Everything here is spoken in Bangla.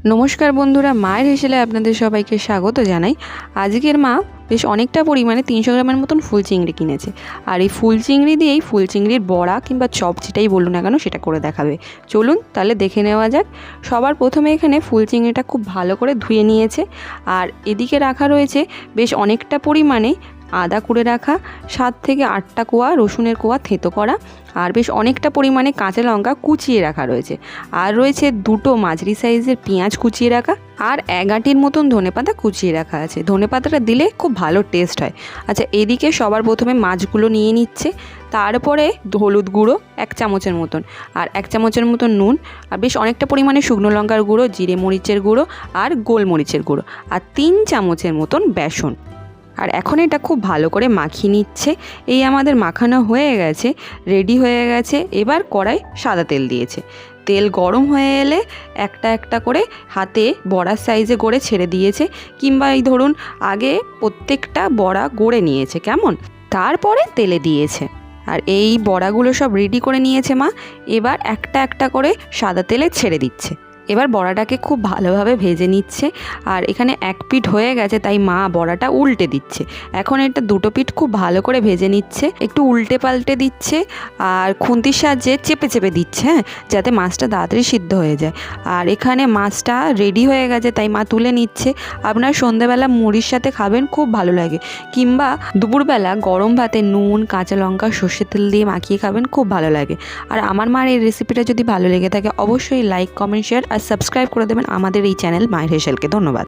নমস্কার বন্ধুরা, মায়ের হেসেলে আপনাদের সবাইকে স্বাগত জানাই। আজকের মা বেশ অনেকটা পরিমাণে 300 গ্রামের মতন ফুল চিংড়ি কিনেছে। আর এই ফুল চিংড়ি দিয়েই ফুল চিংড়ির বড়া কিংবা চপ যেটাই বলুন না কেন সেটা করে দেখাবে। চলুন তাহলে দেখে নেওয়া যাক। সবার প্রথমে এখানে ফুল চিংড়িটা খুব ভালো করে ধুয়ে নিয়েছে। আর এদিকে রাখা রয়েছে বেশ অনেকটা পরিমাণে আদা কুড়ে রাখা, 7 থেকে 8টা কোয়া রসুনের কোয়া থেঁতো করা, আর বেশ অনেকটা পরিমাণে কাঁচা লঙ্কা কুচিয়ে রাখা রয়েছে। আর রয়েছে 2টো মাঝারি সাইজের পেঁয়াজ কুচিয়ে রাখা, আর 1 আঁটির মতন ধনেপাতা কুচিয়ে রাখা আছে। ধনেপাতাটা দিলে খুব ভালো টেস্ট হয়। আচ্ছা, এদিকে সবার প্রথমে মাছগুলো নিয়ে নিচ্ছে। তারপরে হলুদ গুঁড়ো 1 চামচের মতন, আর 1 চামচের মতন নুন, আর বেশ অনেকটা পরিমাণে শুকনো লঙ্কার গুঁড়ো, জিরে মরিচের গুঁড়ো আর গোলমরিচের গুঁড়ো, আর 3 চামচের মতন বেসন। আর এখন এটা খুব ভালো করে মাখিয়ে নিচ্ছে। এই আমাদের মাখানো হয়ে গেছে, রেডি হয়ে গেছে। এবার কড়াই সাদা তেল দিয়েছে। তেল গরম হয়ে এলে একটা একটা করে হাতে বড়ার সাইজে গড়ে ছেড়ে দিয়েছে, কিংবা এই ধরুন আগে প্রত্যেকটা বড়া গড়ে নিয়েছে কেমন, তারপরে তেলে দিয়েছে। আর এই বড়াগুলো সব রেডি করে নিয়েছে মা। এবার একটা একটা করে সাদা তেলে ছেড়ে দিচ্ছে। এবার বড়াটাকে খুব ভালোভাবে ভেজে নিচ্ছে। আর এখানে 1 পিঠ হয়ে গেছে, তাই মা বড়াটা উল্টে দিচ্ছে। এখন এটা 2টো পিঠ খুব ভালো করে ভেজে নিচ্ছে, একটু উল্টে পাল্টে দিচ্ছে, আর খুন্তির সাহায্যে চেপে চেপে দিচ্ছে, হ্যাঁ, যাতে মাছটা তাড়াতাড়ি সিদ্ধ হয়ে যায়। আর এখানে মাছটা রেডি হয়ে গেছে, তাই মা তুলে নিচ্ছে। আপনার সন্ধ্যেবেলা মুড়ির সাথে খাবেন, খুব ভালো লাগে, কিংবা দুপুরবেলা গরম ভাতে নুন, কাঁচা লঙ্কা, সর্ষের তেল দিয়ে মাখিয়ে খাবেন, খুব ভালো লাগে। আর আমার মার এই রেসিপিটা যদি ভালো লেগে থাকে অবশ্যই লাইক, কমেন্ট, শেয়ার আর সাবস্ক্রাইব করে দেবেন আমাদের এই চ্যানেল মায়ের হেসেলকে। ধন্যবাদ।